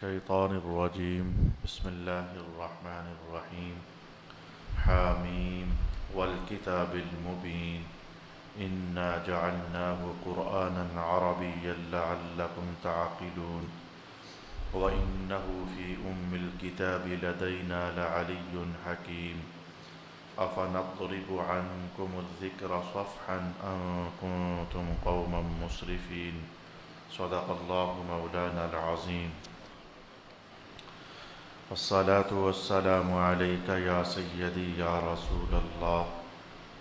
الشيطان الرجيم بسم الله الرحمن الرحيم حاميم والكتاب المبين إنا جعلناه قرآنا عربيا لعلكم تعقلون وإنه في الكتاب لدينا لعلي حكيم أفنضرب عنكم الذكر صفحا أن كنتم قوما مسرفين صدق الله مولانا العظيم الصلاة والسلام عليك يا سيدي يا رسول الله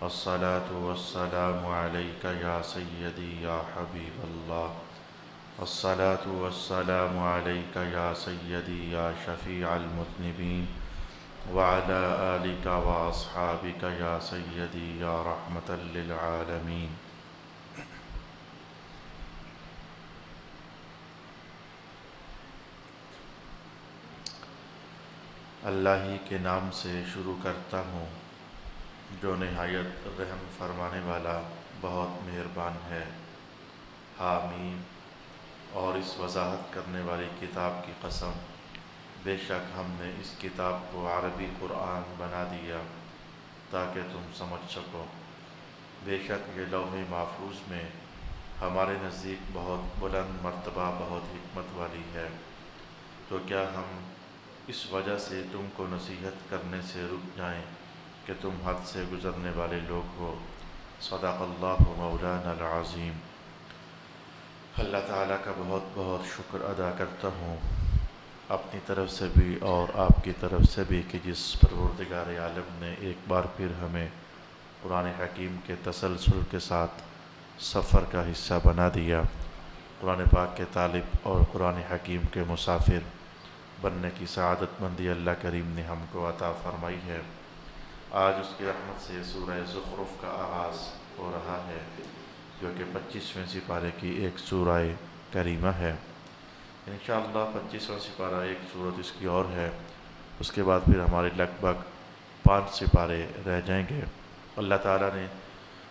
الصلاة والسلام عليك يا سيدي يا حبيب الله الصلاة والسلام عليك يا سيدي يا شفيع المذنبين وعلى آلك وأصحابك يا سيدي يا رحمة للعالمين اللہ ہی کے نام سے شروع کرتا ہوں جو نہایت رحم فرمانے والا بہت مہربان ہے۔ حامیم اور اس وضاحت کرنے والی کتاب کی قسم، بے شک ہم نے اس کتاب کو عربی قرآن بنا دیا تاکہ تم سمجھ سکو۔ بے شک یہ لوح محفوظ میں ہمارے نزدیک بہت بلند مرتبہ، بہت حکمت والی ہے۔ تو کیا ہم اس وجہ سے تم کو نصیحت کرنے سے رک جائیں کہ تم حد سے گزرنے والے لوگ ہو؟ صدق اللہ مولانا العظیم۔ اللہ تعالیٰ کا بہت بہت شکر ادا کرتا ہوں اپنی طرف سے بھی اور آپ کی طرف سے بھی کہ جس پروردگار عالم نے ایک بار پھر ہمیں قرآن حکیم کے تسلسل کے ساتھ سفر کا حصہ بنا دیا۔ قرآن پاک کے طالب اور قرآن حکیم کے مسافر بننے کی سعادت مندی اللہ کریم نے ہم کو عطا فرمائی ہے۔ آج اس کی رحمت سے سورہ زخرف کا آغاز ہو رہا ہے، جو کہ 25ویں سپارے کی ایک سورہ کریمہ ہے۔ انشاءاللہ 25واں سپارہ ایک سورت اس کی اور ہے، اس کے بعد پھر ہمارے لگ بھگ 5 سپارے رہ جائیں گے۔ اللہ تعالیٰ نے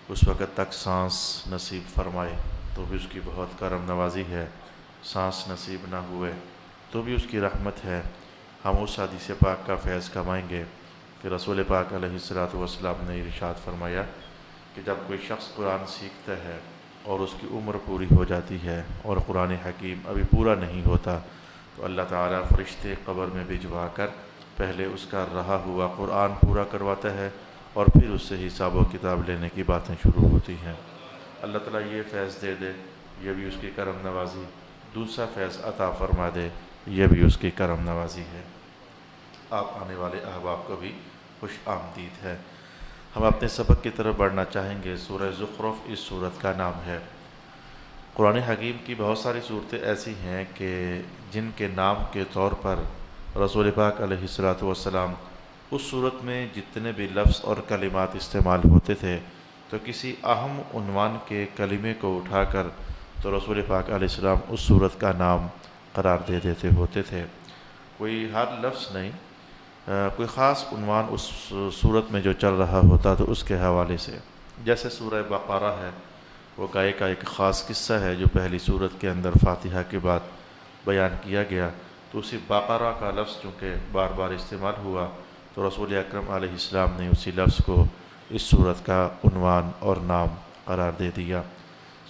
اس وقت تک سانس نصیب فرمائے تو بھی اس کی بہت کرم نوازی ہے، سانس نصیب نہ ہوئے تو بھی اس کی رحمت ہے۔ ہم اس حدیث پاک کا فیض کمائیں گے کہ رسول پاک علیہ السلام نے ارشاد فرمایا کہ جب کوئی شخص قرآن سیکھتا ہے اور اس کی عمر پوری ہو جاتی ہے اور قرآن حکیم ابھی پورا نہیں ہوتا تو اللہ تعالیٰ فرشتے قبر میں بھجوا کر پہلے اس کا رہا ہوا قرآن پورا کرواتا ہے اور پھر اس سے حساب و کتاب لینے کی باتیں شروع ہوتی ہیں۔ اللہ تعالیٰ یہ فیض دے دے، یہ بھی اس کی کرم نوازی۔ دوسرا فیض عطا فرما دے، یہ بھی اس کی کرم نوازی ہے۔ آپ آنے والے احباب کو بھی خوش آمدید ہے۔ ہم اپنے سبق کی طرف بڑھنا چاہیں گے۔ سورہ زخرف اس سورت کا نام ہے۔ قرآن حکیم کی بہت ساری صورتیں ایسی ہیں کہ جن کے نام کے طور پر رسول پاک علیہ السلام اس صورت میں جتنے بھی لفظ اور کلمات استعمال ہوتے تھے تو کسی اہم عنوان کے کلمے کو اٹھا کر تو رسول پاک علیہ السلام اس صورت کا نام قرار دے دیتے ہوتے تھے۔ کوئی ہر لفظ نہیں، کوئی خاص عنوان اس صورت میں جو چل رہا ہوتا تو اس کے حوالے سے، جیسے سورہ بقرہ ہے، وہ گائے کا ایک خاص قصہ ہے جو پہلی صورت کے اندر فاتحہ کے بعد بیان کیا گیا، تو اسی بقرہ کا لفظ چونکہ بار بار استعمال ہوا تو رسول اکرم علیہ السلام نے اسی لفظ کو اس صورت کا عنوان اور نام قرار دے دیا۔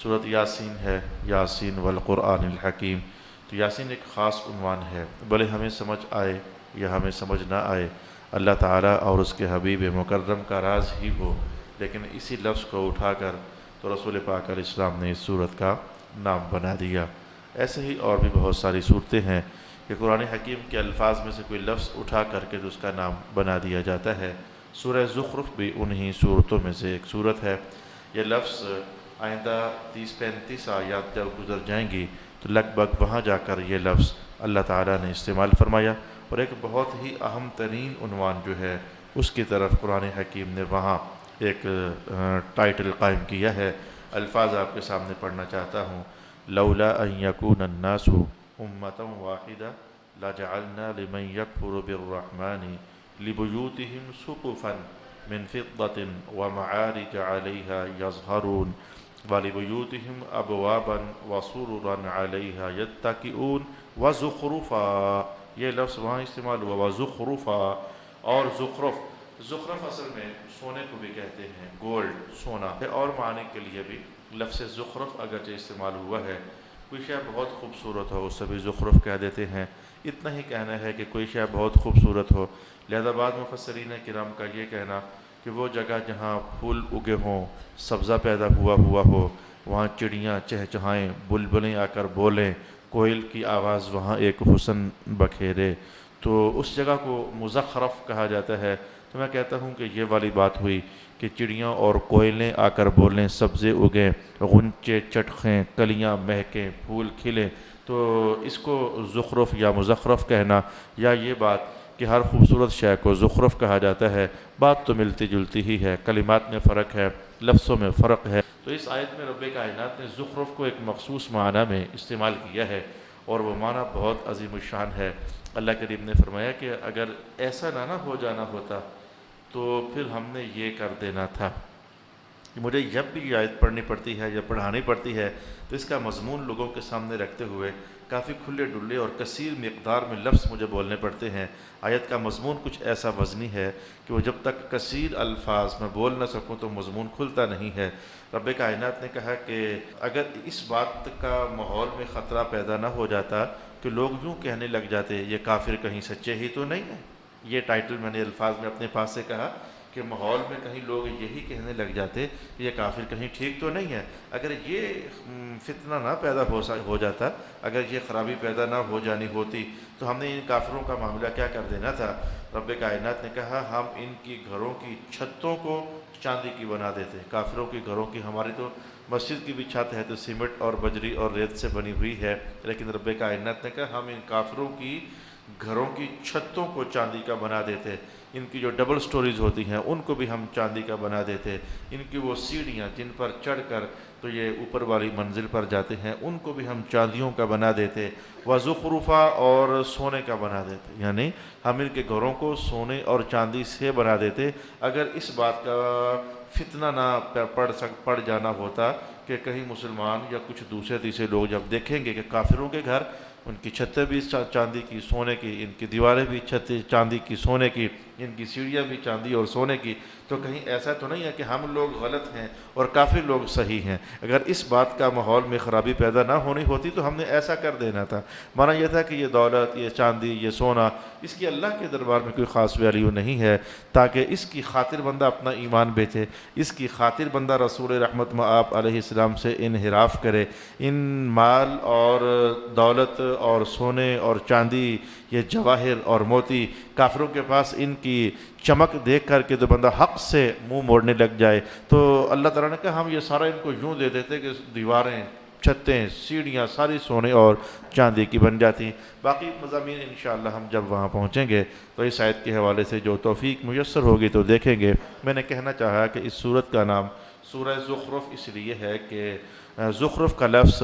سورت یاسین ہے، یاسین والقرآن الحکیم۔ تو یاسین ایک خاص عنوان ہے، بھلے ہمیں سمجھ آئے یا ہمیں سمجھ نہ آئے، اللہ تعالیٰ اور اس کے حبیب مکرم کا راز ہی ہو، لیکن اسی لفظ کو اٹھا کر تو رسول پاک علیہ السلام نے اس صورت کا نام بنا دیا۔ ایسے ہی اور بھی بہت ساری صورتیں ہیں کہ قرآن حکیم کے الفاظ میں سے کوئی لفظ اٹھا کر کے تو اس کا نام بنا دیا جاتا ہے۔ سورہ زخرف بھی انہی صورتوں میں سے ایک صورت ہے۔ یہ لفظ آئندہ 30-35 آیات جب گزر جائیں گی تو لگ بھگ وہاں جا کر یہ لفظ اللہ تعالیٰ نے استعمال فرمایا، اور ایک بہت ہی اہم ترین عنوان جو ہے اس کی طرف قرآن حکیم نے وہاں ایک ٹائٹل قائم کیا ہے۔ الفاظ آپ کے سامنے پڑھنا چاہتا ہوں۔ لولا ان یکون الناس امۃ واحدہ لجعلنا لمن یکفر بالرحمن لبیوتہم سقفا من فضة ومعارج علیہا یظہرون وَلِبُيُوتِهِمْ أَبْوَابًا وَسُرُرًا عَلَيْهَا يَتَّكِئُونَ وَزُخْرُفًا، یہ لفظ وہاں استعمال ہوا وَزُخْرُفًا، اور زخرف، زخرف اصل میں سونے کو بھی کہتے ہیں، گولڈ، سونا ہے، اور معنی کے لیے بھی لفظ زخرف اگرچہ استعمال ہوا ہے، کوئی شے بہت خوبصورت ہو اس سے بھی زخرف کہہ دیتے ہیں، اتنا ہی کہنا ہے کہ کوئی شے بہت خوبصورت ہو، لہذا بعض مفسرین کرام کا یہ کہنا کہ وہ جگہ جہاں پھول اگے ہوں، سبزہ پیدا ہوا ہو، وہاں چڑیاں چہچہائیں، بلبلیں آ کر بولیں، کوئل کی آواز وہاں ایک حسن بکھیرے، تو اس جگہ کو مزخرف کہا جاتا ہے۔ تو میں کہتا ہوں کہ یہ والی بات ہوئی کہ چڑیاں اور کوئلیں آ کر بولیں، سبزے اگیں، غنچے چٹخیں، کلیاں مہکیں، پھول کھلیں، تو اس کو زخرف یا مزخرف کہنا، یا یہ بات کہ ہر خوبصورت شے کو زخرف کہا جاتا ہے، بات تو ملتی جلتی ہی ہے، کلمات میں فرق ہے، لفظوں میں فرق ہے۔ تو اس آیت میں رب کائنات نے زخرف کو ایک مخصوص معنی میں استعمال کیا ہے، اور وہ معنی بہت عظیم الشان ہے۔ اللہ کریم نے فرمایا کہ اگر ایسا نہ ہو جانا ہوتا تو پھر ہم نے یہ کر دینا تھا۔ مجھے جب بھی یہ آیت پڑھنی پڑتی ہے یا پڑھانی پڑتی ہے تو اس کا مضمون لوگوں کے سامنے رکھتے ہوئے کافی کھلے ڈلے اور کثیر مقدار میں لفظ مجھے بولنے پڑتے ہیں۔ آیت کا مضمون کچھ ایسا وزنی ہے کہ وہ جب تک کثیر الفاظ میں بول نہ سکوں تو مضمون کھلتا نہیں ہے۔ رب کائنات نے کہا کہ اگر اس بات کا ماحول میں خطرہ پیدا نہ ہو جاتا کہ لوگ یوں کہنے لگ جاتے یہ کافر کہیں سچے ہی تو نہیں ہیں، یہ ٹائٹل میں نے الفاظ میں اپنے پاس سے کہا کہ ماحول میں کہیں لوگ یہی کہنے لگ جاتے یہ کافر کہیں ٹھیک تو نہیں ہے، اگر یہ فتنہ نہ پیدا ہو جاتا، اگر یہ خرابی پیدا نہ ہو جانی ہوتی تو ہم نے ان کافروں کا معاملہ کیا کر دینا تھا۔ رب کائنات نے کہا ہم ان کی گھروں کی چھتوں کو چاندی کی بنا دیتے، کافروں کی گھروں کی، ہماری تو مسجد کی بھی چھت ہے تو سیمنٹ اور بجری اور ریت سے بنی ہوئی ہے، لیکن رب کائنات نے کہا ہم ان کافروں کی گھروں کی چھتوں کو چاندی کا بنا دیتے، ان کی جو ڈبل سٹوریز ہوتی ہیں ان کو بھی ہم چاندی کا بنا دیتے، ان کی وہ سیڑھیاں جن پر چڑھ کر تو یہ اوپر والی منزل پر جاتے ہیں ان کو بھی ہم چاندیوں کا بنا دیتے، وزخرفا، اور سونے کا بنا دیتے، یعنی ہم ان کے گھروں کو سونے اور چاندی سے بنا دیتے۔ اگر اس بات کا فتنہ نہ پڑ جانا ہوتا کہ کہیں مسلمان یا کچھ دوسرے تیسرے لوگ جب دیکھیں گے کہ کافروں کے گھر، ان کی چھتیں بھی چاندی کی سونے کی، ان کی دیواریں بھی چھتیں چاندی کی سونے کی، ان کی سیڑھیاں بھی چاندی اور سونے کی، تو کہیں ایسا تو نہیں ہے کہ ہم لوگ غلط ہیں اور کافر لوگ صحیح ہیں۔ اگر اس بات کا ماحول میں خرابی پیدا نہ ہونی ہوتی تو ہم نے ایسا کر دینا تھا۔ معنی یہ تھا کہ یہ دولت، یہ چاندی، یہ سونا، اس کی اللہ کے دربار میں کوئی خاص ویلیو نہیں ہے، تاکہ اس کی خاطر بندہ اپنا ایمان بیچے، اس کی خاطر بندہ رسول رحمت مآب علیہ السلام سے انحراف کرے۔ ان مال اور دولت اور سونے اور چاندی، یہ جواہر اور موتی، کافروں کے پاس ان کی چمک دیکھ کر کے تو بندہ حق سے منہ موڑنے لگ جائے، تو اللہ تعالیٰ نے کہا ہم یہ سارا ان کو یوں دے دیتے کہ دیواریں، چھتیں، سیڑھیاں ساری سونے اور چاندی کی بن جاتی۔ باقی مضامین انشاءاللہ ہم جب وہاں پہنچیں گے تو اس آیت کے حوالے سے جو توفیق میسر ہوگی تو دیکھیں گے۔ میں نے کہنا چاہا کہ اس سورت کا نام سورہ زخرف اس لیے ہے کہ زخرف کا لفظ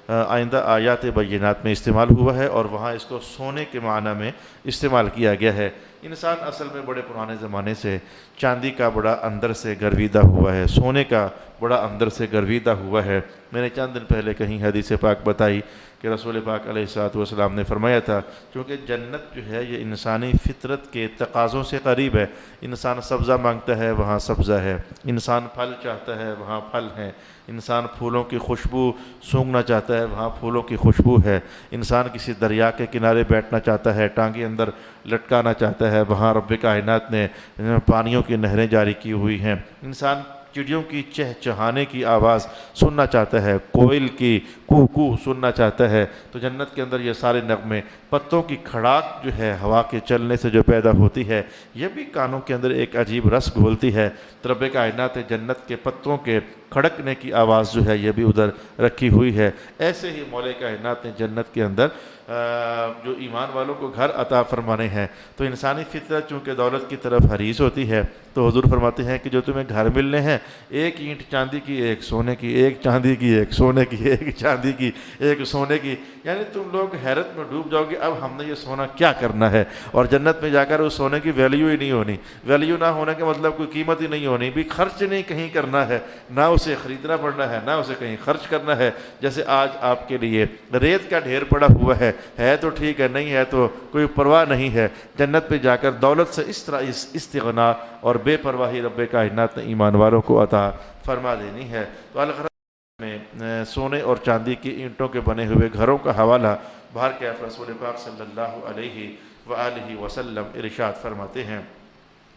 آئندہ آیات بینات میں استعمال ہوا ہے اور وہاں اس کو سونے کے معنی میں استعمال کیا گیا ہے۔ انسان اصل میں بڑے پرانے زمانے سے چاندی کا بڑا اندر سے گرویدہ ہوا ہے، سونے کا بڑا اندر سے گرویدہ ہوا ہے۔ میں نے چند دن پہلے کہیں حدیث پاک بتائی کہ رسول پاک علیہ الصلوۃ والسلام نے فرمایا تھا کیونکہ جنت جو ہے یہ انسانی فطرت کے تقاضوں سے قریب ہے۔ انسان سبزہ مانگتا ہے وہاں سبزہ ہے، انسان پھل چاہتا ہے وہاں پھل ہیں، انسان پھولوں کی خوشبو سونگھنا چاہتا ہے وہاں پھولوں کی خوشبو ہے، انسان کسی دریا کے کنارے بیٹھنا چاہتا ہے، ٹانگیں اندر لٹکانا چاہتا ہے، وہاں رب کائنات نے پانیوں کی نہریں جاری کی ہوئی ہیں، انسان چڑیوں کی چہچہانے کی آواز سننا چاہتا ہے، کوئل کی کو کو سننا چاہتا ہے۔ تو جنت کے اندر یہ سارے نغمے، پتوں کی کھڑاک جو ہے ہوا کے چلنے سے جو پیدا ہوتی ہے، یہ بھی کانوں کے اندر ایک عجیب رس گھولتی ہے۔ تو رب کائنات جنت کے پتوں کے کھڑکنے کی آواز جو ہے یہ بھی ادھر رکھی ہوئی ہے۔ ایسے ہی مولا کائنات نے جنت کے اندر جو ایمان والوں کو گھر عطا فرمانے ہیں، تو انسانی فطرت چونکہ دولت کی طرف حریص ہوتی ہے، تو حضور فرماتے ہیں کہ جو تمہیں گھر ملنے ہیں، ایک اینٹ چاندی کی، ایک سونے کی، ایک چاندی کی، ایک سونے کی، ایک چاندی کی، ایک سونے کی، یعنی تم لوگ حیرت میں ڈوب جاؤ گے اب ہم نے یہ سونا کیا کرنا ہے، اور جنت میں جا کر اس سونے کی ویلیو ہی نہیں ہونی۔ ویلیو نہ ہونے کا مطلب کوئی قیمت ہی نہیں ہونی، بھی خرچ نہیں کہیں کرنا ہے، نہ اسے خریدنا پڑنا ہے، نہ اسے کہیں خرچ کرنا ہے۔ جیسے آج آپ کے لیے ریت کا ڈھیر پڑا ہوا ہے تو ٹھیک ہے، نہیں ہے تو کوئی پرواہ نہیں ہے۔ جنت پہ جا کر دولت سے اس طرح استغنا اور بے پرواہی رب کائنات نے ایمان والوں کو عطا فرما دینی ہے۔ تو الغرض میں سونے اور چاندی کی اینٹوں کے بنے ہوئے گھروں کا حوالہ بہر کیف رسول پاک صلی اللہ علیہ وآلہ وسلم ارشاد فرماتے ہیں۔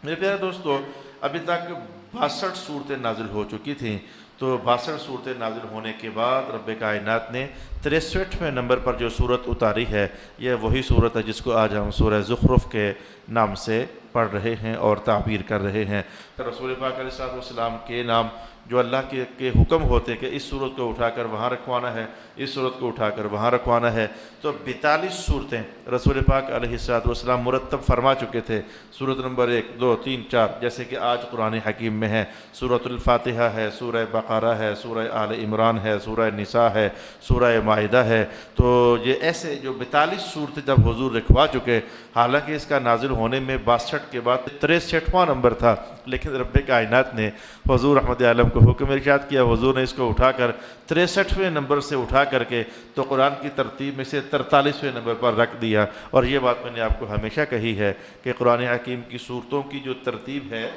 میرے پیارے دوستو، ابھی تک 62 صورتیں نازل ہو چکی تھیں، تو 62 صورتیں نازل ہونے کے بعد رب کائنات نے 63ویں نمبر پر جو صورت اتاری ہے، یہ وہی صورت ہے جس کو آج ہم سورہ زخرف کے نام سے پڑھ رہے ہیں اور تعبیر کر رہے ہیں۔ تو رسول پاک علیہ السلام کے نام جو اللہ کے حکم ہوتے کہ اس صورت کو اٹھا کر وہاں رکھوانا ہے، اس صورت کو اٹھا کر وہاں رکھوانا ہے، تو 42 صورتیں رسول پاک علیہ السلام مرتب فرما چکے تھے۔ صورت نمبر 1، 2، 3، 4 جیسے کہ آج قرآن حکیم میں ہے، سورۃ الفاتحہ ہے، سورہ بقرہ ہے، سورہ آل عمران ہے، سورہ نساء ہے، سورہ مائدہ ہے۔ تو یہ ایسے جو 42 صورتیں جب حضور رکھوا چکے، حالانکہ اس کا نازل ہونے میں 62 کے بعد 63واں نمبر تھا، لیکن رب کائنات نے حضور رحمت عالم کو حکم ارشاد کیا، حضور نے اس کو اٹھا کر 63ویں نمبر سے اٹھا کر کے تو قرآن کی ترتیب میں سے 43ویں نمبر پر رکھ دیا۔ اور یہ بات میں نے آپ کو ہمیشہ کہی ہے کہ قرآن حکیم کی صورتوں کی جو ترتیب ہے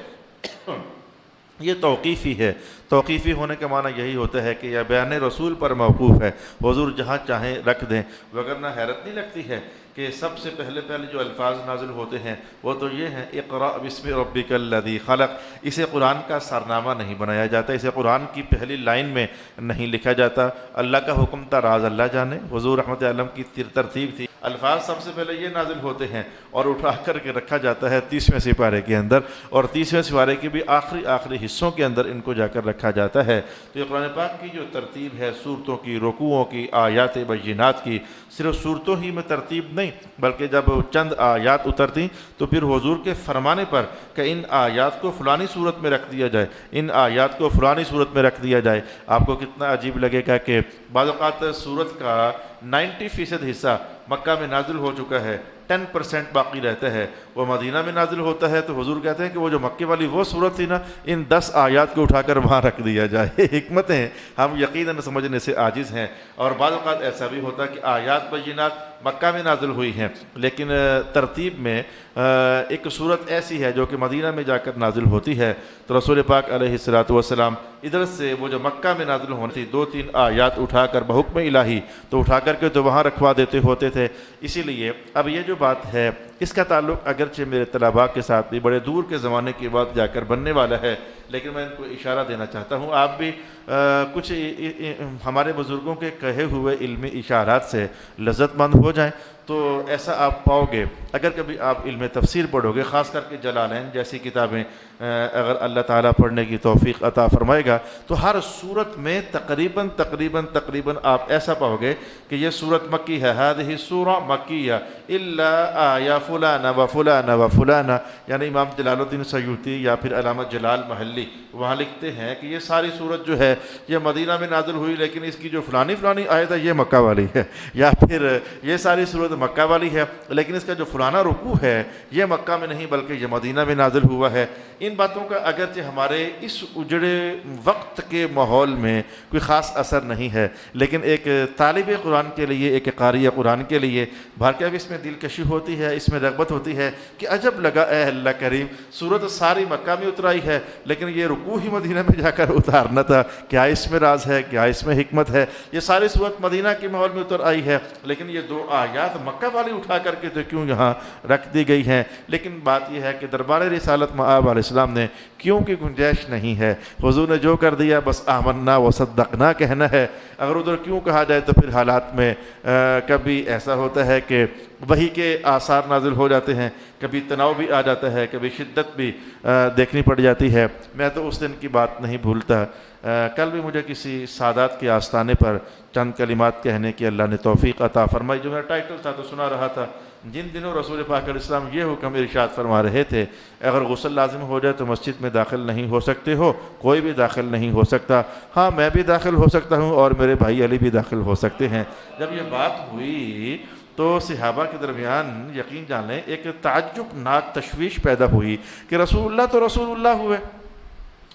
یہ توقیفی ہے۔ توقیفی ہونے کا معنی یہی ہوتا ہے کہ یہ بیان رسول پر موقوف ہے، حضور جہاں چاہیں رکھ دیں، وگرنہ حیرت نہیں لگتی ہے کہ سب سے پہلے جو الفاظ نازل ہوتے ہیں وہ تو یہ ہیں، اقرأ بسم ربک الذی خلق۔ اسے قرآن کا سرنامہ نہیں بنایا جاتا، اسے قرآن کی پہلی لائن میں نہیں لکھا جاتا۔ اللہ کا حکم تھا، راز اللہ جانے، حضور رحمت عالم کی ترتیب تھی، الفاظ سب سے پہلے یہ نازل ہوتے ہیں اور اٹھا کر کے رکھا جاتا ہے 30ویں سپارے کے اندر، اور 30ویں سپارے کے بھی آخری حصوں کے اندر ان کو جا کر رکھا جاتا ہے۔ تو یہ قرآن پاک کی جو ترتیب ہے صورتوں کی، رکوعوں کی، آیات بینات کی، صرف صورتوں ہی میں ترتیب نہیں بلکہ جب چند آیات اترتی تو پھر حضور کے فرمانے پر کہ ان آیات کو فلانی صورت میں رکھ دیا جائے، ان آیات کو فلانی صورت میں رکھ دیا جائے۔ آپ کو کتنا عجیب لگے گا کہ بعض اوقات صورت کا 90% حصہ مکہ میں نازل ہو چکا ہے، 10% باقی رہتا ہے، وہ مدینہ میں نازل ہوتا ہے، تو حضور کہتے ہیں کہ وہ جو مکے والی وہ صورت تھی نا، ان 10 آیات کو اٹھا کر وہاں رکھ دیا جائے۔ حکمتیں ہم یقیناً سمجھنے سے عاجز ہیں، اور بعض اوقات ایسا بھی ہوتا ہے کہ آیات بینات مکہ میں نازل ہوئی ہیں، لیکن ترتیب میں ایک صورت ایسی ہے جو کہ مدینہ میں جا کر نازل ہوتی ہے، تو رسول پاک علیہ السلام ادھر سے وہ جو مکہ میں نازل ہونے تھی 2-3 آیات اٹھا کر بحکم الہی تو اٹھا کر کے تو وہاں رکھوا دیتے ہوتے تھے۔ اسی لیے اب یہ جو بات ہے اس کا تعلق اگرچہ میرے طلباء کے ساتھ بھی بڑے دور کے زمانے کے بعد جا کر بننے والا ہے، لیکن میں ان کو اشارہ دینا چاہتا ہوں، آپ بھی کچھ ہمارے بزرگوں کے کہے ہوئے علمی اشارات سے لذت مند ہو جائیں۔ تو ایسا آپ پاؤ گے اگر کبھی آپ علم تفسیر پڑھو گے، خاص کر کے جلالین جیسی کتابیں اگر اللہ تعالیٰ پڑھنے کی توفیق عطا فرمائے گا، تو ہر صورت میں تقریباً آپ ایسا پاؤ گے کہ یہ صورت مکی ہے، ہذہ سورہ مکیہ الا آیا فلانا و فلانا و فلانا، یعنی امام جلال الدین سیوطی یا پھر علامہ جلال محلی وہاں لکھتے ہیں کہ یہ ساری صورت جو ہے یہ مدینہ میں نازل ہوئی، لیکن اس کی جو فلانی آیت ہے یہ مکہ والی ہے، یا پھر یہ ساری صورت مکہ والی ہے لیکن اس کا جو فلانا رکوع ہے یہ مکہ میں نہیں بلکہ یہ مدینہ میں نازل ہوا ہے۔ ان باتوں کا اگرچہ ہمارے اس اجڑے وقت کے ماحول میں کوئی خاص اثر نہیں ہے، لیکن ایک طالب قرآن کے لیے، ایک قاری قرآن کے لیے بھارکیب اس میں دلکشی ہوتی ہے، اس میں رغبت ہوتی ہے کہ عجب لگا اے اللہ کریم، صورت ساری مکہ میں اترائی ہے لیکن یہ رکوع ہی مدینہ میں جا کر اتارنا تھا، کیا اس میں راز ہے، کیا اس میں حکمت ہے؟ یہ ساری صورت مدینہ کے ماحول میں اتر آئی ہے لیکن یہ 2 آیات مکہ والی اٹھا کر کے تو کیوں یہاں رکھ دی گئی ہیں؟ لیکن بات یہ ہے کہ دربار رسالت مآب علیہ السلام نے کیوں کی گنجائش نہیں ہے، حضور نے جو کر دیا بس آمنا و صدقنا کہنا ہے۔ اگر ادھر کیوں کہا جائے تو پھر حالات میں کبھی ایسا ہوتا ہے کہ وحی کے آثار نازل ہو جاتے ہیں، کبھی تناؤ بھی آ جاتا ہے، کبھی شدت بھی دیکھنی پڑ جاتی ہے۔ میں تو اس دن کی بات نہیں بھولتا، کل بھی مجھے کسی سادات کے آستانے پر چند کلمات کہنے کی اللہ نے توفیق عطا فرمائی، جو میرا ٹائٹل تھا تو سنا رہا تھا، جن دنوں رسول پاک علیہ السلام یہ حکم ارشاد فرما رہے تھے اگر غسل لازم ہو جائے تو مسجد میں داخل نہیں ہو سکتے ہو، کوئی بھی داخل نہیں ہو سکتا، ہاں میں بھی داخل ہو سکتا ہوں اور میرے بھائی علی بھی داخل ہو سکتے ہیں۔ جب یہ بات ہوئی تو صحابہ کے درمیان یقین جان لیں ایک تعجب ناک تشویش پیدا ہوئی کہ رسول اللہ تو رسول اللہ ہوئے،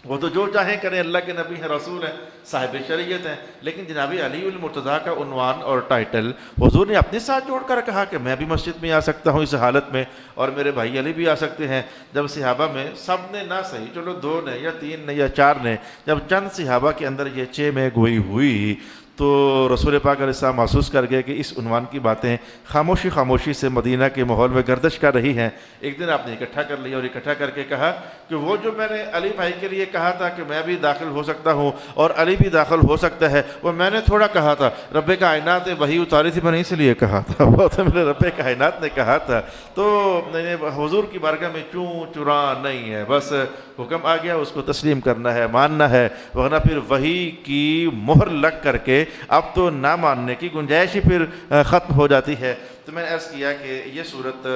وہ تو جو چاہیں کریں، اللہ کے نبی ہیں، رسول ہیں، صاحب شریعت ہیں، لیکن جناب علی المرتضیٰ کا عنوان اور ٹائٹل حضور نے اپنے ساتھ جوڑ کر کہا کہ میں بھی مسجد میں آ سکتا ہوں اس حالت میں، اور میرے بھائی علی بھی آ سکتے ہیں۔ جب صحابہ میں سب نے نہ صحیح، چلو 2 نے یا 3 نے یا 4 نے، جب چند صحابہ کے اندر یہ چے میں گوئی ہوئی تو رسول پاک علیہ السلام محسوس کر گئے کہ اس عنوان کی باتیں خاموشی سے مدینہ کے ماحول میں گردش کر رہی ہیں۔ ایک دن آپ نے اکٹھا کر لیا اور اکٹھا کر کے کہا کہ وہ جو میں نے علی بھائی کے لیے کہا تھا کہ میں بھی داخل ہو سکتا ہوں اور علی بھی داخل ہو سکتا ہے، وہ میں نے تھوڑا کہا تھا، رب کائنات نے وحی اتاری تھی، میں نے اس لیے کہا تھا، وہ تو میرے رب کائنات نے کہا تھا۔ تو حضور کی بارگاہ میں چوں چرا نہیں ہے، بس حکم آ گیا، اس کو تسلیم کرنا ہے، ماننا ہے، ورنہ پھر وحی کی مہر لگ کر کے اب تو نہ ماننے کی گنجائش ہی پھر ختم ہو جاتی ہے۔ تو میں نے عرض کیا کہ یہ صورت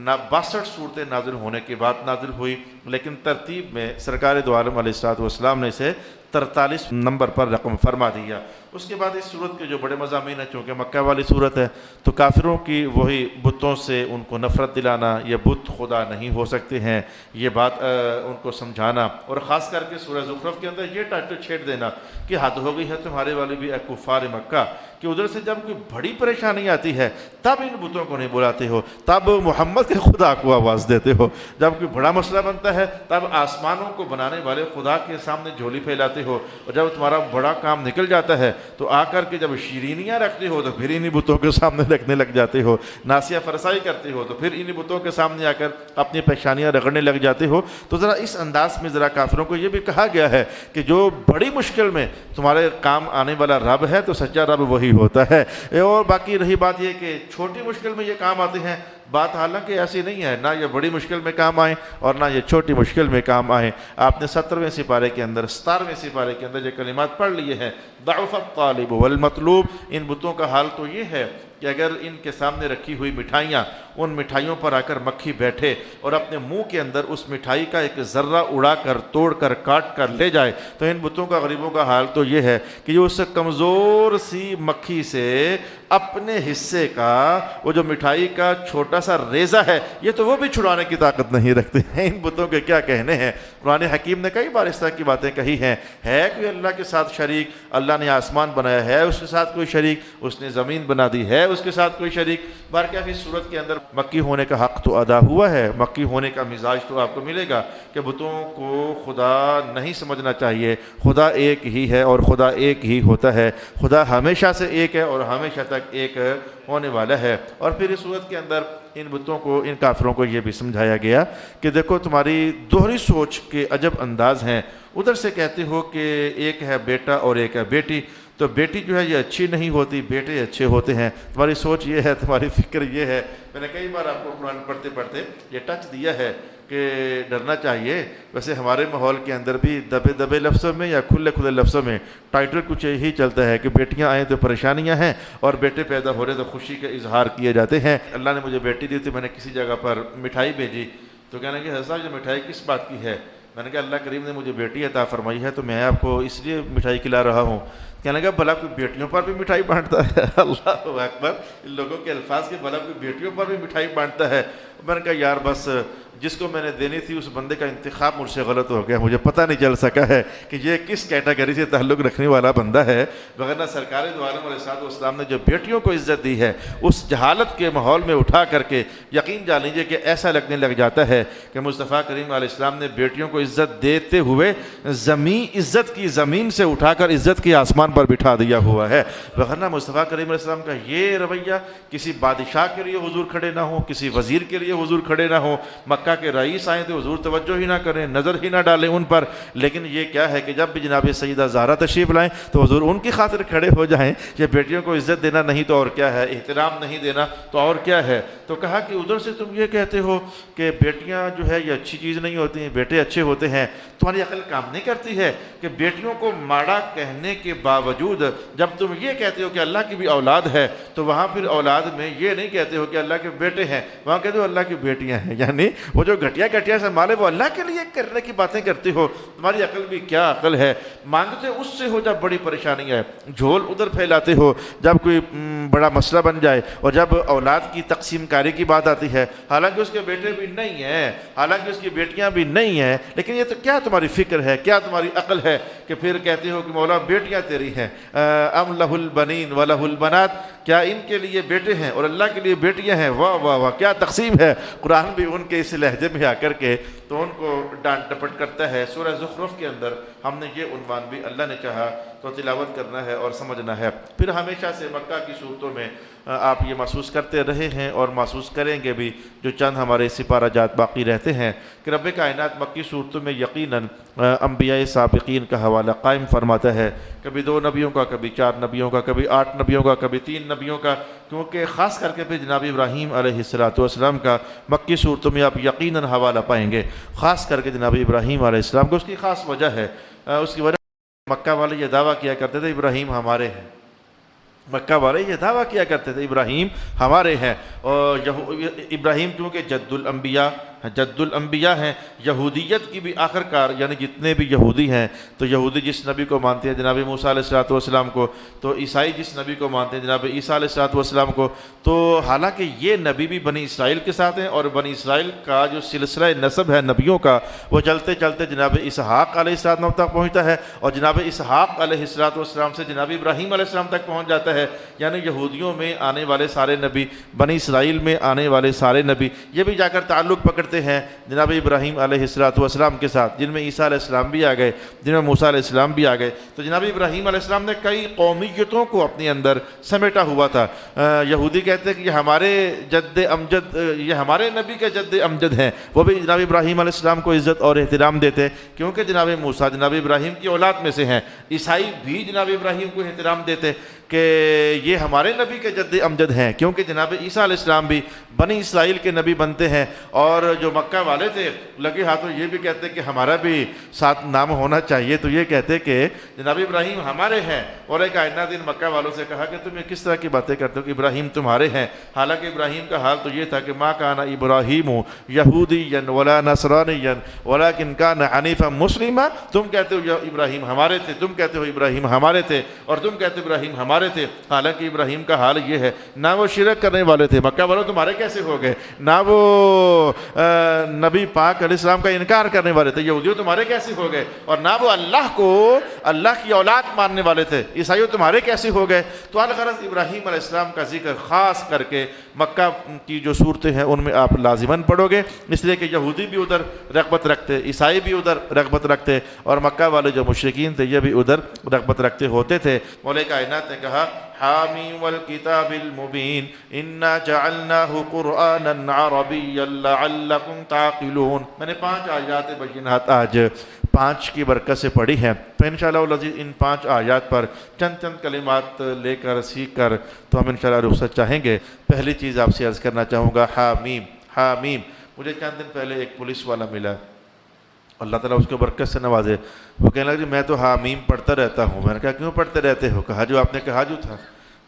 62 صورتیں نازل ہونے کے بعد نازل ہوئی، لیکن ترتیب میں سرکار دو عالم علیہ السلام نے اسے 43 نمبر پر رقم فرما دیا۔ اس کے بعد اس صورت کے جو بڑے مضامین ہیں، چونکہ مکہ والی صورت ہے تو کافروں کی وہی بتوں سے ان کو نفرت دلانا، یہ بت خدا نہیں ہو سکتے ہیں، یہ بات ان کو سمجھانا، اور خاص کر کے سورہ زخرف کے اندر یہ ٹائٹل چھیڑ دینا کہ حد ہو گئی ہے تمہارے والے بھی اے کفار مکہ، کہ ادھر سے جب کوئی بڑی پریشانی آتی ہے تب ان بتوں کو نہیں بلاتے ہو، تب محمد کے خدا کو آواز دیتے ہو، جب کوئی بڑا مسئلہ بنتا ہے تب آسمانوں کو بنانے والے خدا کے سامنے جھولی پھیلاتے ہو، اور جب تمہارا بڑا کام نکل جاتا ہے تو آ کر کے جب شیرینیاں رکھتے ہو تو پھر انہی بتوں کے سامنے رکھنے لگ جاتے ہو، ناسیہ فرسائی کرتے ہو تو پھر انہی بتوں کے سامنے آ کر اپنی پیشانیاں رگڑنے لگ جاتے ہو۔ تو ذرا اس انداز میں ذرا کافروں کو یہ بھی کہا گیا ہے کہ جو بڑی مشکل میں تمہارے کام آنے والا رب ہے تو سچا رب وہی ہوتا ہے، اور باقی رہی بات یہ کہ چھوٹی مشکل میں یہ کام آتے ہیں، بات حالانکہ ایسی نہیں ہے، نہ یہ بڑی مشکل میں کام آئیں اور نہ یہ چھوٹی مشکل میں کام آئیں۔ آپ نے 17ویں سپارے کے اندر 17ویں سپارے کے اندر یہ کلمات پڑھ لیے ہیں، ضعف الطالب والمطلوب۔ ان بتوں کا حال تو یہ ہے کہ اگر ان کے سامنے رکھی ہوئی مٹھائیاں، ان مٹھائیوں پر آ کر مکھی بیٹھے اور اپنے منہ کے اندر اس مٹھائی کا ایک ذرہ اڑا کر توڑ کر کاٹ کر لے جائے، تو ان بتوں کا غریبوں کا حال تو یہ ہے کہ جو اس کمزور سی مکھی سے اپنے حصے کا وہ جو مٹھائی کا چھوٹا سا ریزہ ہے، یہ تو وہ بھی چھڑانے کی طاقت نہیں رکھتے ہیں۔ ان بتوں کے کیا کہنے ہیں۔ قرآن حکیم نے کئی بار اس طرح کی باتیں کہی ہیں، ہے کوئی اللہ کے ساتھ شریک؟ اللہ نے آسمان بنایا ہے اس کے ساتھ کوئی شریک، اس نے زمین بنا دی ہے اس کے ساتھ کوئی شریک؟ بارکہ اس صورت کے اندر مکی ہونے کا حق تو ادا ہوا ہے، مکی ہونے کا مزاج تو آپ کو ملے گا کہ بتوں کو خدا نہیں سمجھنا چاہیے، خدا ایک ہی ہے اور خدا ایک ہی ہوتا ہے، خدا ہمیشہ سے ایک ہے اور ہمیشہ تک ایک ہونے والا ہے۔ اور پھر اس صورت کے اندر ان بتوں کو، ان کافروں کو یہ بھی سمجھایا گیا کہ دیکھو تمہاری دوہری سوچ کے عجب انداز ہیں، ادھر سے کہتے ہو کہ ایک ہے بیٹا اور ایک ہے بیٹی، تو بیٹی جو ہے یہ اچھی نہیں ہوتی، بیٹے اچھے ہوتے ہیں، تمہاری سوچ یہ ہے، تمہاری فکر یہ ہے۔ میں نے کئی بار آپ کو قرآن پڑھتے پڑھتے یہ ٹچ دیا ہے کہ ڈرنا چاہیے۔ ویسے ہمارے ماحول کے اندر بھی دبے دبے لفظوں میں یا کھلے کھلے لفظوں میں ٹائٹل کچھ یہی چلتا ہے کہ بیٹیاں آئیں تو پریشانیاں ہیں اور بیٹے پیدا ہو رہے تو خوشی کے اظہار کیے جاتے ہیں۔ اللہ نے مجھے بیٹی دی تھی، میں نے کسی جگہ پر مٹھائی بھیجی تو کہنے لگے حضرت صاحب یہ مٹھائی کس بات کی ہے؟ میں نے کہا اللہ کریم نے مجھے بیٹی عطا فرمائی ہے تو میں آپ کو اس لیے مٹھائی کھلا رہا ہوں۔ کہنے لگا بھلا کوئی بیٹیوں پر بھی مٹھائی بانٹتا ہے؟ اللہ اکبر، ان لوگوں کے الفاظ کے بھلا کوئی بیٹیوں پر بھی مٹھائی بانٹتا ہے؟ میں نے کہا یار بس جس کو میں نے دینی تھی اس بندے کا انتخاب مجھ سے غلط ہو گیا، مجھے پتہ نہیں چل سکا ہے کہ یہ کس کیٹیگری سے تعلق رکھنے والا بندہ ہے، وغیرہ سرکار دو عالم علیہ السلام نے جو بیٹیوں کو عزت دی ہے اس جہالت کے ماحول میں اٹھا کر کے یقین جان لیجیے کہ ایسا لگنے لگ جاتا ہے کہ مصطفیٰ کریم علیہ السلام نے بیٹیوں کو عزت دیتے ہوئے عزت کی زمین سے اٹھا کر عزت کی آسمان پر بٹھا دیا ہوا ہے، وغیرہ مصطفیٰ کریم علیہ السلام کا یہ رویہ کسی بادشاہ کے لیے حضور کھڑے نہ ہوں، کسی وزیر کے لیے حضور کھڑے نہ ہوں، مکہ کے رئیس آئیں تو حضور توجہ ہی نہ کریں، نظر ہی نہ ڈالیں ان پر، لیکن یہ کیا ہے کہ جب بھی جناب سیدہ زہرا تشریف لائیں تو حضور ان کی خاطر کھڑے ہو جائیں۔ یہ بیٹیوں کو عزت دینا نہیں تو اور کیا ہے، احترام نہیں دینا تو اور کیا ہے؟ تو کہا کہ ادھر سے تم یہ کہتے ہو کہ بیٹیاں جو ہے یہ اچھی چیز نہیں ہوتی ہیں، بیٹے اچھے ہوتے ہیں، تمہاری عقل کام نہیں کرتی ہے کہ بیٹیوں کو ماڑا کہنے کے باوجود جب تم یہ کہتے ہو کہ اللہ کی بھی اولاد ہے تو وہاں پھر اولاد میں یہ نہیں کہتے ہو کہ اللہ کے بیٹے ہیں، وہاں کہتے ہو اللہ کی بیٹیاں ہیں، یعنی وہ جو گھٹیا گھٹیا سے مال ہے وہ اللہ کے لیے کرنے کی باتیں کرتے ہو، تمہاری عقل بھی کیا عقل ہے، مانگتے اس سے ہو جب بڑی پریشانی ہے، جھول ادھر پھیلاتے ہو جب کوئی بڑا مسئلہ بن جائے، اور جب اولاد کی تقسیم کاری کی بات آتی ہے، حالانکہ اس کے بیٹے بھی نہیں ہیں، حالانکہ اس کی بیٹیاں بھی نہیں ہیں، لیکن یہ تو کیا تمہاری فکر ہے، کیا تمہاری عقل ہے کہ پھر کہتے ہو کہ مولا بیٹیاں تیری ہیں، ام لہ البنین ولہ البنات، کیا ان کے لیے بیٹے ہیں اور اللہ کے لیے بیٹیاں ہیں، واہ واہ واہ کیا تقسیم ہے۔ قرآن بھی ان کے اس لہجے میں آ کر کے تو ان کو ڈانٹ ڈپٹ کرتا ہے۔ سورہ زخرف کے اندر ہم نے یہ عنوان بھی اللہ نے چاہا تو تلاوت کرنا ہے اور سمجھنا ہے۔ پھر ہمیشہ سے مکہ کی صورتوں میں آپ یہ محسوس کرتے رہے ہیں اور محسوس کریں گے بھی، جو چند ہمارے سپارہ جات باقی رہتے ہیں، کہ رب کائنات مکی صورتوں میں یقیناً انبیاء سابقین کا حوالہ قائم فرماتا ہے، کبھی 2 نبیوں کا، کبھی 4 نبیوں کا، کبھی 8 نبیوں کا، کبھی 3 نبیوں کا، کیونکہ خاص کر کے پھر جناب ابراہیم علیہ السلام کا مکی صورتوں میں آپ یقیناً حوالہ پائیں گے، خاص کر کے جناب ابراہیم علیہ السلام کو۔ اس کی خاص وجہ ہے، اس کی وجہ مکہ والے یہ دعویٰ کیا کرتے تھے ابراہیم ہمارے ہیں، مکہ والے یہ دعویٰ کیا کرتے تھے ابراہیم ہمارے ہیں، اور ابراہیم چونکہ جد الانبیاء ہیں، یہودیت کی بھی آخر کار، یعنی جتنے بھی یہودی ہیں تو یہودی جس نبی کو مانتے ہیں جناب موسیٰ علیہ السلام کو، تو عیسائی جس نبی کو مانتے ہیں جناب عیسیٰ علیہ السلام کو، تو حالانکہ یہ نبی بھی بنی اسرائیل کے ساتھ ہیں، اور بنی اسرائیل کا جو سلسلہ نسب ہے نبیوں کا وہ چلتے چلتے جناب اسحاق علیہ السلام تک پہنچتا ہے، اور جناب اسحاق علیہ السلام سے جناب ابراہیم علیہ السلام تک پہنچ جاتا ہے، یعنی یہودیوں میں آنے والے سارے نبی، بنی اسرائیل میں آنے والے سارے نبی، یہ بھی جا کر تعلق پکڑتے ہیں جناب ابراہیم علیہ السلام کے ساتھ، جن میں عیسیٰ علیہ السلام بھی آ گئے، جن میں موسیٰ علیہ السلام بھی آ گئے۔ تو جناب ابراہیم علیہ السلام نے کئی قومیتوں کو اپنے اندر سمیٹا ہوا تھا۔ یہودی کہتے ہیں کہ یہ ہمارے جد امجد، یہ ہمارے نبی کے جد امجد ہیں، وہ بھی جناب ابراہیم علیہ السلام کو عزت اور احترام دیتے کیونکہ جناب موسیٰ جناب ابراہیم کی اولاد میں سے ہیں۔ عیسائی بھی جناب ابراہیم کو احترام دیتے کہ یہ ہمارے نبی کے جد امجد ہیں، کیونکہ جناب عیسیٰ علیہ السلام بھی بنی اسرائیل کے نبی بنتے ہیں۔ اور جو مکہ والے تھے لگے ہاتھوں یہ بھی کہتے کہ ہمارا بھی ساتھ نام ہونا چاہیے، تو یہ کہتے کہ جناب ابراہیم ہمارے ہیں، اور ایک کائنات ان مکہ والوں سے کہا کہ تم یہ کس طرح کی باتیں کرتے ہو کہ ابراہیم تمہارے ہیں، حالانکہ ابراہیم کا حال تو یہ تھا کہ ما کان ابراہیم یہودیا ولا نصرانیا ولکن کان حنیفا مسلما، تم کہتے ہو ابراہیم ہمارے تھے، تم کہتے ہو ابراہیم ہمارے تھے، اور تم کہتے ہو ابراہیم ہمارے تھے، حالانکہ ابراہیم کا حال یہ ہے، نہ وہ شرک کرنے والے تھے، مکہ والوں تمہارے کیسے ہو گئے، نہ وہ نبی پاک علیہ السلام کا انکار کرنے والے تھے، یہودیوں تمہارے کیسے ہو گئے، اور نہ وہ اللہ کو اللہ کی اولاد ماننے والے تھے، عیسائیوں تمہارے کیسے ہو گئے۔ تو الغرض ابراہیم علیہ السلام کا ذکر خاص کر کے مکہ کی جو صورتیں ہیں ان میں آپ لازماً پڑھو گے، اس لیے کہ یہودی بھی ادھر رغبت رکھتے، عیسائی بھی ادھر رغبت رکھتے، اور مکہ والے جو مشرکین تھے یہ بھی ادھر رغبت رکھتے ہوتے تھے۔ مولا کائنات نے کہا حامیم والکتاب المبین انا جعلناہ قرآنا عربیا لعلکم تعقلون۔ میں نے 5 آیات بینات آج 5 کی برکت سے پڑھی ہیں، تو انشاءاللہ العزیز ان 5 آیات پر چند کلمات لے کر سیکھ کر تو ہم انشاءاللہ رخصت چاہیں گے۔ پہلی چیز آپ سے عرض کرنا چاہوں گا حامیم، حامیم۔ مجھے چند دن پہلے ایک پولیس والا ملا، اللہ تعالیٰ اس کو برکت سے نوازے، وہ کہنے لگا میں تو حامیم پڑھتا رہتا ہوں۔ میں نے کہا کیوں پڑھتے رہتے ہو؟ کہا جو آپ نے کہا جو تھا۔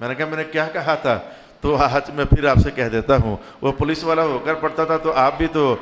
میں نے کہا میں نے کیا کہا تھا؟ تو آج میں پھر آپ سے کہہ دیتا ہوں، وہ پولیس والا ہو کر پڑھتا تھا تو آپ بھی تو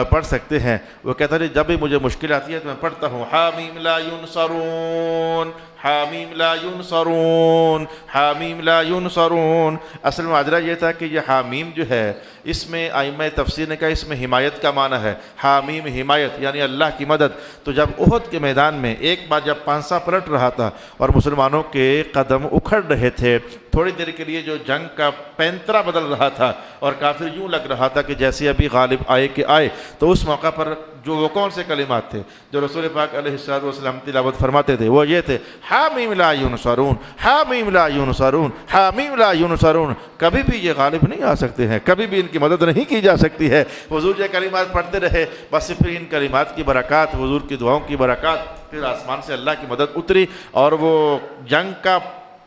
پڑھ سکتے ہیں۔ وہ کہتا ہے جب بھی مجھے مشکل آتی ہے تو میں پڑھتا ہوں حامیم لا ینصرون، حامیم لا ینصرون، حامیم لا ینصرون۔ اصل ماجرا یہ تھا کہ یہ حامیم جو ہے اس میں ائمہ تفسیر نے کہا اس میں حمایت کا معنی ہے، حامیم حمایت یعنی اللہ کی مدد۔ تو جب احد کے میدان میں ایک بار جب پانسا پلٹ رہا تھا اور مسلمانوں کے قدم اکھڑ رہے تھے، تھوڑی دیر کے لیے جو جنگ کا پینترا بدل رہا تھا اور کافر یوں لگ رہا تھا کہ جیسے ابھی غالب آئے کہ آئے، تو اس موقع پر جو وہ کون سے کلمات تھے جو رسول پاک علیہ السلام تلاوت فرماتے تھے وہ یہ تھے حامیم لا ینصرون، حامیم لا ینصرون، حامیم لا ینصرون۔ کبھی بھی یہ غالب نہیں آ سکتے ہیں، کبھی بھی ان کی مدد نہیں کی جا سکتی ہے۔ حضور یہ کلمات پڑھتے رہے، بس پھر ان کلمات کی برکات، حضور کی دعاؤں کی برکات، پھر آسمان سے اللہ کی مدد اتری اور وہ جنگ کا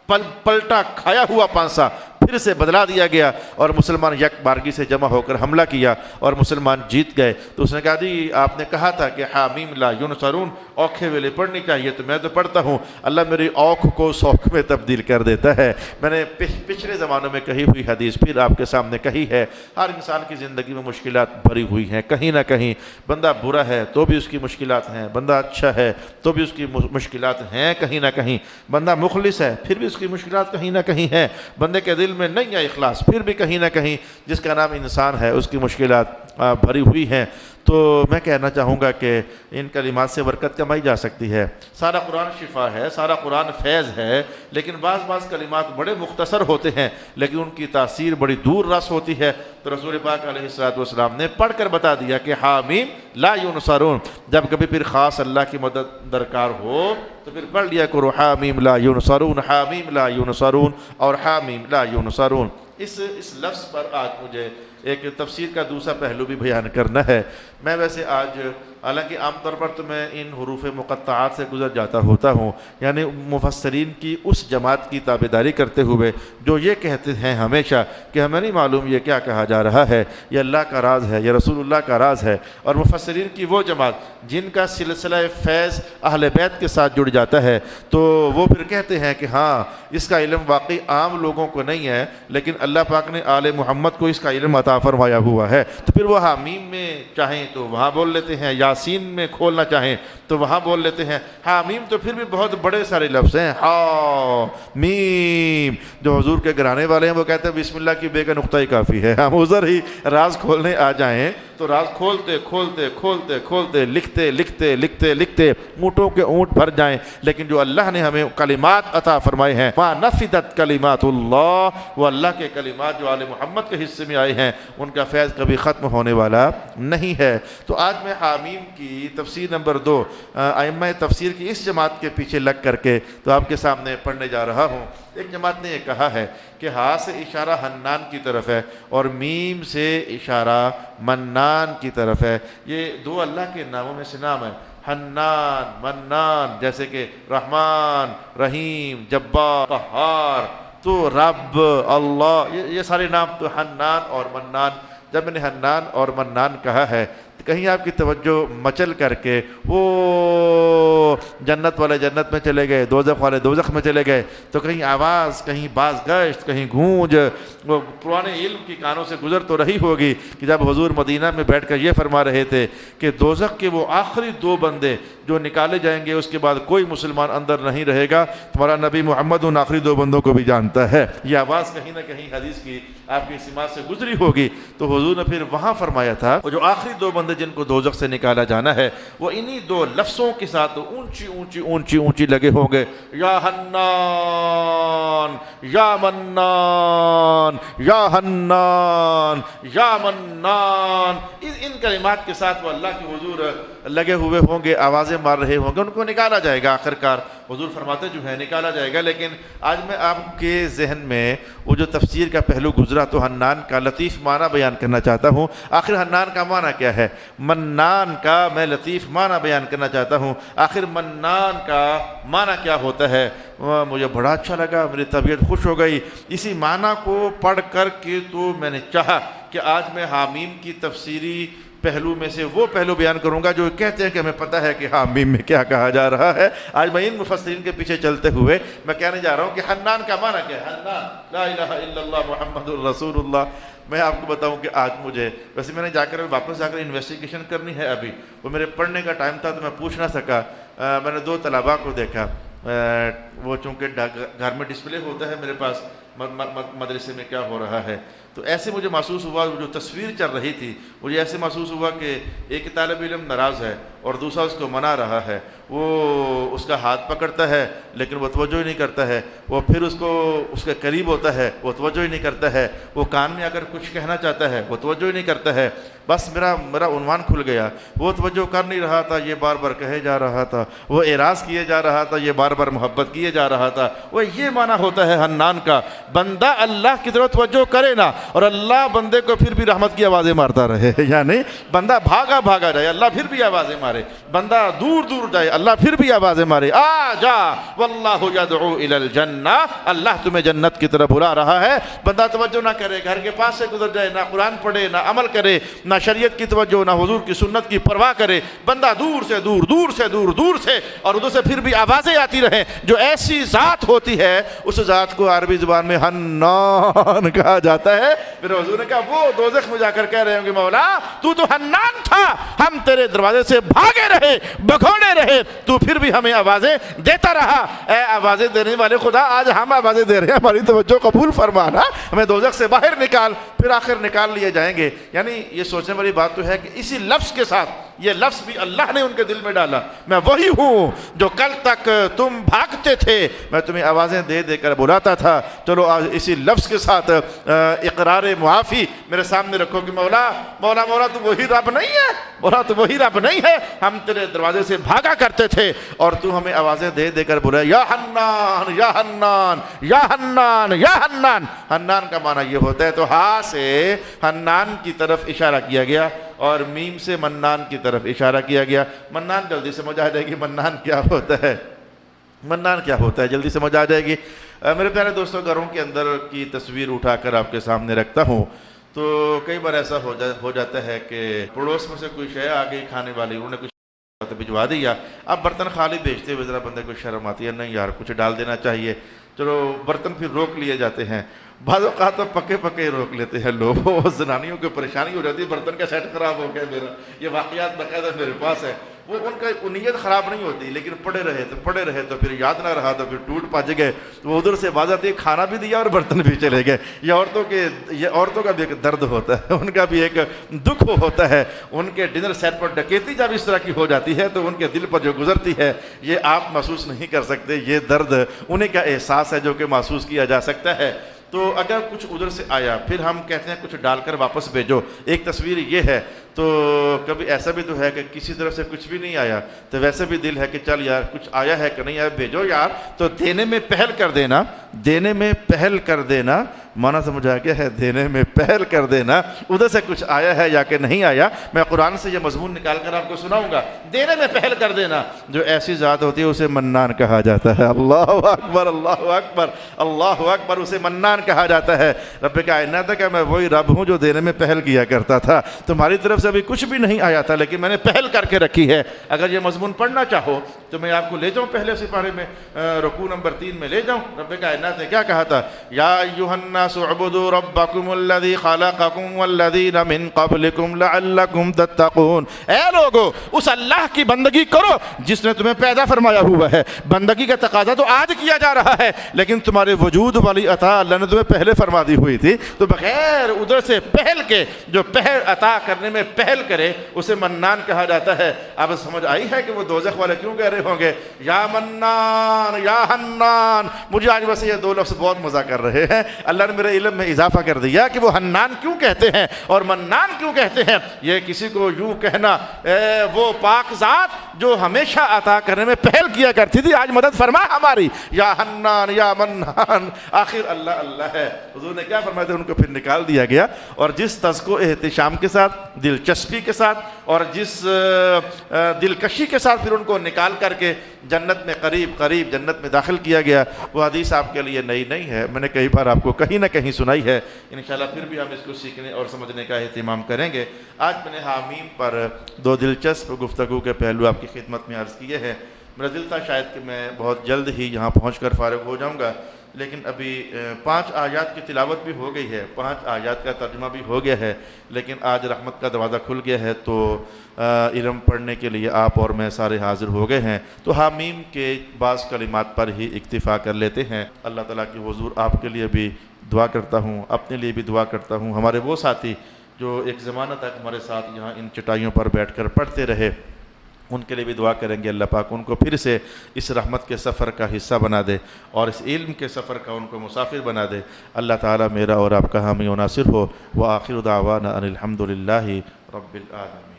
پلٹا کھایا ہوا پانسا پھر سے بدلا دیا گیا اور مسلمان یک بارگی سے جمع ہو کر حملہ کیا اور مسلمان جیت گئے۔ تو اس نے کہا جی آپ نے کہا تھا کہ حامیم لا ینصرون، اوکھے ویلے پڑھنی چاہیے، تو میں تو پڑھتا ہوں، اللہ میری اوکھ کو سوکھ میں تبدیل کر دیتا ہے۔ میں نے پچھلے زمانوں میں کہی ہوئی حدیث پھر آپ کے سامنے کہی ہے، ہر انسان کی زندگی میں مشکلات بھری ہوئی ہیں، کہیں نہ کہیں بندہ برا ہے تو بھی اس کی مشکلات ہیں، بندہ اچھا ہے تو بھی اس کی مشکلات ہیں، کہیں نہ کہیں بندہ مخلص ہے پھر بھی اس کی مشکلات کہیں نہ کہیں ہیں، بندے کے دل میں نہیں ہے اخلاص پھر بھی کہیں نہ کہیں جس کا نام انسان ہے اس کی مشکلات بھری ہوئی ہیں۔ تو میں کہنا چاہوں گا کہ ان کلمات سے برکت کمائی جا سکتی ہے۔ سارا قرآن شفا ہے، سارا قرآن فیض ہے، لیکن بعض کلمات بڑے مختصر ہوتے ہیں لیکن ان کی تاثیر بڑی دور رس ہوتی ہے۔ تو رسول پاک علیہ السلام نے پڑھ کر بتا دیا کہ حامیم لا ینصرون، جب کبھی پھر خاص اللہ کی مدد درکار ہو تو پھر پڑھ لیا کرو حامیم لا ینصرون، حامیم لا ینصرون اور حامیم لا ینصرون۔ اس لفظ پر آج مجھے ایک تفسیر کا دوسرا پہلو بھی بیان کرنا ہے۔ میں ویسے آج حالانکہ عام طور پر تو میں ان حروف مقطعات سے گزر جاتا ہوتا ہوں، یعنی مفسرین کی اس جماعت کی تابعداری کرتے ہوئے جو یہ کہتے ہیں ہمیشہ کہ ہمیں نہیں معلوم یہ کیا کہا جا رہا ہے، یہ اللہ کا راز ہے، یہ رسول اللہ کا راز ہے، اور مفسرین کی وہ جماعت جن کا سلسلہ فیض اہل بیت کے ساتھ جڑ جاتا ہے تو وہ پھر کہتے ہیں کہ ہاں اس کا علم واقعی عام لوگوں کو نہیں ہے، لیکن اللہ پاک نے آل محمد کو اس کا علم عطا فرمایا ہوا ہے۔ تو پھر وہ حامیم میں چاہیں تو وہاں بول لیتے ہیں، یاسین میں کھولنا چاہیں تو وہاں بول لیتے ہیں۔ حامیم تو پھر بھی بہت بڑے سارے لفظ ہیں، حامیم، جو حضور کے گھرانے والے ہیں وہ کہتے ہیں بسم اللہ کی بے کا نقطہ ہی کافی ہے، ہم ادھر ہی راز کھولنے آ جائیں تو راز کھولتے کھولتے کھولتے کھولتے لکھتے لکھتے لکھتے لکھتے اونٹوں کے اونٹ بھر جائیں، لیکن جو اللہ نے ہمیں کلمات عطا فرمائے ہیں، ما نفدت کلمات اللہ، وہ اللہ کے کلمات جو آل محمد کے حصے میں آئے ہیں ان کا فیض کبھی ختم ہونے والا نہیں ہے۔ تو آج میں حامیم کی تفسیر نمبر 2 ائمہ تفسیر کی اس جماعت کے پیچھے لگ کر کے تو آپ کے سامنے پڑھنے جا رہا ہوں۔ ایک جماعت نے یہ کہا ہے کہ ہاں سے اشارہ حنان کی طرف ہے اور میم سے اشارہ منان کی طرف ہے۔ یہ دو اللہ کے ناموں میں سے نام ہے، حنان منان، جیسے کہ رحمان رحیم جبار قہار، تو رب اللہ، یہ سارے نام تو حنان اور منان۔ جب میں نے حنان اور منان کہا ہے کہیں آپ کی توجہ مچل کر کے وہ جنت والے جنت میں چلے گئے، دوزخ والے دوزخ میں چلے گئے، تو کہیں آواز، کہیں باز گشت، کہیں گونج وہ پرانے علم کی کانوں سے گزر تو رہی ہوگی کہ جب حضور مدینہ میں بیٹھ کر یہ فرما رہے تھے کہ دوزخ کے وہ آخری 2 بندے جو نکالے جائیں گے اس کے بعد کوئی مسلمان اندر نہیں رہے گا، تمہارا نبی محمد ان آخری 2 بندوں کو بھی جانتا ہے۔ یہ آواز کہیں نہ کہیں حدیث کی آپ کی سماعت سے گزری ہوگی۔ تو حضور نے پھر وہاں فرمایا تھا وہ جو آخری 2 بندے جن کو دوزخ سے نکالا جانا ہے وہ انہی 2 لفظوں کے ساتھ اونچی اونچی اونچی اونچی لگے ہوں گے، یا حنان یا منان یا حنان یا منان۔ ان کلمات کے ساتھ وہ اللہ کے حضور لگے ہوئے ہوں گے، آوازیں مار رہے ہوں گے، ان کو نکالا جائے گا آخرکار۔ حضور فرماتے جو ہے نکالا جائے گا، لیکن آج میں آپ کے ذہن میں وہ جو تفسیر کا پہلو گزرا تو حنان کا لطیف معنی بیان کرنا چاہتا ہوں۔ آخر حنان کا معنی کیا ہے؟ منان کا میں لطیف معنی بیان کرنا چاہتا ہوں۔ آخر منان کا معنی کیا ہوتا ہے؟ مجھے بڑا اچھا لگا، میری طبیعت خوش ہو گئی اسی معنی کو پڑھ کر کے، تو میں نے چاہا کہ آج میں حامیم کی تفسیری پہلو میں سے وہ پہلو بیان کروں گا جو کہتے ہیں کہ ہمیں پتہ ہے کہ حامیم میں کیا کہا جا رہا ہے۔ آج میں ان مفسرین کے پیچھے چلتے ہوئے میں کہنے جا رہا ہوں کہ حنان کا معنی کیا ہے؟ حنان لا الہ الا اللہ محمد الرسول اللہ۔ میں آپ کو بتاؤں کہ آج مجھے ویسے میں نے واپس جا کر انویسٹیگیشن کرنی ہے، ابھی وہ میرے پڑھنے کا ٹائم تھا تو میں پوچھ نہ سکا۔ میں نے 2 طلباء کو دیکھا، وہ چونکہ گھر میں ڈسپلے ہوتا ہے میرے پاس مدرسے میں کیا ہو رہا ہے، تو ایسے مجھے محسوس ہوا، جو تصویر چل رہی تھی مجھے ایسے محسوس ہوا کہ ایک طالب علم ناراض ہے اور دوسرا اس کو منا رہا ہے، وہ اس کا ہاتھ پکڑتا ہے لیکن وہ توجہ ہی نہیں کرتا ہے، وہ پھر اس کے قریب ہوتا ہے وہ توجہ ہی نہیں کرتا ہے، وہ کان میں اگر کچھ کہنا چاہتا ہے وہ توجہ ہی نہیں کرتا ہے۔ بس میرا عنوان کھل گیا، وہ توجہ کر نہیں رہا تھا، یہ بار بار کہے جا رہا تھا، وہ اعراض کیے جا رہا تھا، یہ بار بار محبت کیے جا رہا تھا۔ وہ یہ معنی ہوتا ہے حنان کا، بندہ اللہ کی طرف توجہ کرے نا، اور اللہ بندے کو پھر بھی رحمت کی آوازیں مارتا رہے، یعنی بندہ بھاگا بھاگا جائے اللہ پھر بھی آوازیں مارے، بندہ دور دور جائے اللہ پھر بھی آوازیں مارے، آ جا واللہ یدعو الی الجنہ، اللہ تمہیں جنت کی طرف بلا رہا ہے۔ بندہ توجہ نہ کرے، گھر کے پاس سے گزر جائے، نہ قرآن پڑھے، نہ عمل کرے، نہ شریعت کی توجہ، نہ حضور کی سنت کی پرواہ کرے، بندہ دور سے دور دور سے دور دور سے اور ادھر سے پھر بھی آوازیں آتی رہیں، جو ایسی ذات ہوتی ہے اس ذات کو عربی زبان میں حنان کہا جاتا ہے۔ پھر حضور نے کہا وہ دوزخ میں جا کر کہہ رہے ہوں گے مولا تو حنان تھا، ہم تیرے دروازے سے بھاگے رہے، بھگوڑے رہے، تو پھر بھی ہمیں آوازیں دیتا رہا۔ اے آوازیں دینے والے خدا، آج ہم آوازیں دے رہے ہیں، ہماری توجہ قبول فرمانا، ہمیں دوزخ سے باہر نکال، پھر آخر نکال لیے جائیں گے۔ یعنی یہ سوچنے والی بات تو ہے کہ اسی لفظ کے ساتھ، یہ لفظ بھی اللہ نے ان کے دل میں ڈالا، میں وہی ہوں جو کل تک تم بھاگتے تھے، میں تمہیں آوازیں دے دے کر بلاتا تھا۔ چلو آج اسی لفظ کے ساتھ اقرار معافی میرے سامنے رکھو کہ مولا مولا مولا تو وہی رب نہیں ہے، مولا تو وہی رب نہیں ہے، ہم تیرے دروازے سے بھاگا کرتے تھے اور تو ہمیں آوازیں دے دے کر بلایا، یا حنان یا حنان یا حنان یا حنان۔ حنان کا معنی یہ ہوتا ہے، تو ہاں سے حنان کی طرف اشارہ کیا گیا اور میم سے منان کی طرف اشارہ کیا گیا۔ منان جلدی سمجھ آ جائے گی، منان کیا ہوتا ہے، منان کیا ہوتا ہے جلدی سمجھ آ جائے گی۔ میرے پیارے دوستوں، گھروں کے اندر کی تصویر اٹھا کر آپ کے سامنے رکھتا ہوں تو کئی بار ایسا ہو جاتا ہے کہ پڑوس میں سے کوئی شے آ گئی کھانے والی، انہوں نے کچھ بھجوا دیا، اب برتن خالی بھیجتے ہوئے ذرا بندے کو شرم آتی ہے، نہیں یار کچھ ڈال دینا چاہیے، چلو برتن پھر روک لیے جاتے ہیں۔ بعض اوقات تو پکے پکے روک لیتے ہیں لوگ، زنانیوں کو پریشانی ہو جاتی ہے، برتن کا سیٹ خراب ہو گیا میرا، یہ واقعات باقاعدہ میرے پاس ہے۔ وہ ان کا نیت خراب نہیں ہوتی، لیکن پڑے رہے تو پھر یاد نہ رہا تو پھر ٹوٹ پاج گئے، تو وہ ادھر سے باز آتی ہے، کھانا بھی دیا اور برتن بھی چلے گئے۔ یہ عورتوں کا بھی ایک درد ہوتا ہے، ان کا بھی ایک دکھ ہوتا ہے، ان کے ڈنر سیٹ پر ڈکیتی جب اس طرح کی ہو جاتی ہے تو ان کے دل پر جو گزرتی ہے یہ آپ محسوس نہیں کر سکتے، یہ درد انہیں کا احساس ہے جو کہ محسوس کیا جا سکتا ہے۔ تو اگر کچھ ادھر سے آیا پھر ہم کہتے ہیں کچھ ڈال کر واپس بھیجو، ایک تصویر یہ ہے۔ تو کبھی ایسا بھی تو ہے کہ کسی طرف سے کچھ بھی نہیں آیا تو ویسے بھی دل ہے کہ چل یار کچھ آیا ہے کہ نہیں آیا بھیجو یار، تو دینے میں پہل کر دینا، دینے میں پہل کر دینا، معنی سمجھ آ گیا ہے، دینے میں پہل کر دینا، ادھر سے کچھ آیا ہے یا کہ نہیں آیا۔ میں قرآن سے یہ مضمون نکال کر آپ کو سناؤں گا، دینے میں پہل کر دینا، جو ایسی ذات ہوتی ہے اسے منان کہا جاتا ہے۔ اللہ اکبر اللہ اکبر اللہ اکبر، اسے منان کہا جاتا ہے۔ رب کائنات کہ میں وہی رب ہوں جو دینے میں پہل کیا کرتا تھا، تمہاری طرف سے ابھی کچھ بھی نہیں آیا تھا لیکن میں نے پہل کر کے رکھی ہے۔ اگر یہ مضمون پڑھنا چاہو تو میں آپ کو لے جاؤں پہلے سپارے میں، رکوع نمبر 3 میں لے جاؤں۔ رب کائنات نے کیا کہا تھا؟ یا ایھا الناس اعبدوا ربکم الذی خلقکم والذین من قبلکم لعلکم تتقون، اے لوگو اس اللہ کی بندگی کرو جس نے تمہیں پیدا فرمایا ہوا ہے۔ بندگی کا تقاضا تو آج کیا جا رہا ہے لیکن تمہارے وجود والی عطا اللہ نے تمہیں پہلے فرما دی ہوئی تھی، تو بغیر ادھر سے پہل کے جو پہل عطا کرنے میں پہل کرے اسے منان کہا جاتا ہے۔ اب سمجھ آئی ہے کہ وہ دوزخ والے کیوں کہہ رہے ہوں گے یا منان یا حنان؟ مجھے آج ویسے یہ دو لفظ بہت مزہ کر رہے ہیں، اللہ نے میرے علم میں اضافہ کر دیا کہ وہ حنان کیوں کہتے ہیں اور منان کیوں کہتے ہیں۔ یہ کسی کو یوں کہنا، وہ پاک ذات جو ہمیشہ عطا کرنے میں پہل کیا کرتی تھی آج مدد فرما ہماری، یا حنان یا منان، آخر اللہ اللہ ہے۔ حضور نے کیا فرمایا تھا؟ ان کو پھر نکال دیا گیا، اور جس طرز کو احتشام کے ساتھ، دلچسپی کے ساتھ اور جس دلکشی کے ساتھ پھر ان کو نکال کر کے جنت میں قریب قریب جنت میں داخل کیا گیا، وہ حدیث آپ کے لیے نئی نہیں ہے، میں نے کئی بار آپ کو کہیں نہ کہیں سنائی ہے، انشاءاللہ پھر بھی ہم اس کو سیکھنے اور سمجھنے کا اہتمام کریں گے۔ آج میں نے حامیم پر دو دلچسپ گفتگو کے پہلو آپ کی خدمت میں عرض کیے ہیں۔ میرا دل تھا شاید کہ میں بہت جلد ہی یہاں پہنچ کر فارغ ہو جاؤں گا، لیکن ابھی 5 آیات کی تلاوت بھی ہو گئی ہے، 5 آیات کا ترجمہ بھی ہو گیا ہے، لیکن آج رحمت کا دروازہ کھل گیا ہے تو علم پڑھنے کے لیے آپ اور میں سارے حاضر ہو گئے ہیں، تو حامیم کے بعض کلمات پر ہی اکتفا کر لیتے ہیں۔ اللہ تعالیٰ کی حضور آپ کے لیے بھی دعا کرتا ہوں، اپنے لیے بھی دعا کرتا ہوں، ہمارے وہ ساتھی جو ایک زمانہ تک ہمارے ساتھ یہاں ان چٹائیوں پر بیٹھ کر پڑھتے رہے، ان کے لیے بھی دعا کریں گے اللہ پاک ان کو پھر سے اس رحمت کے سفر کا حصہ بنا دے اور اس علم کے سفر کا ان کو مسافر بنا دے۔ اللہ تعالیٰ میرا اور آپ کا حامی و ناصر ہو۔ وآخر دعوانا ان الحمد للہ رب العالمین۔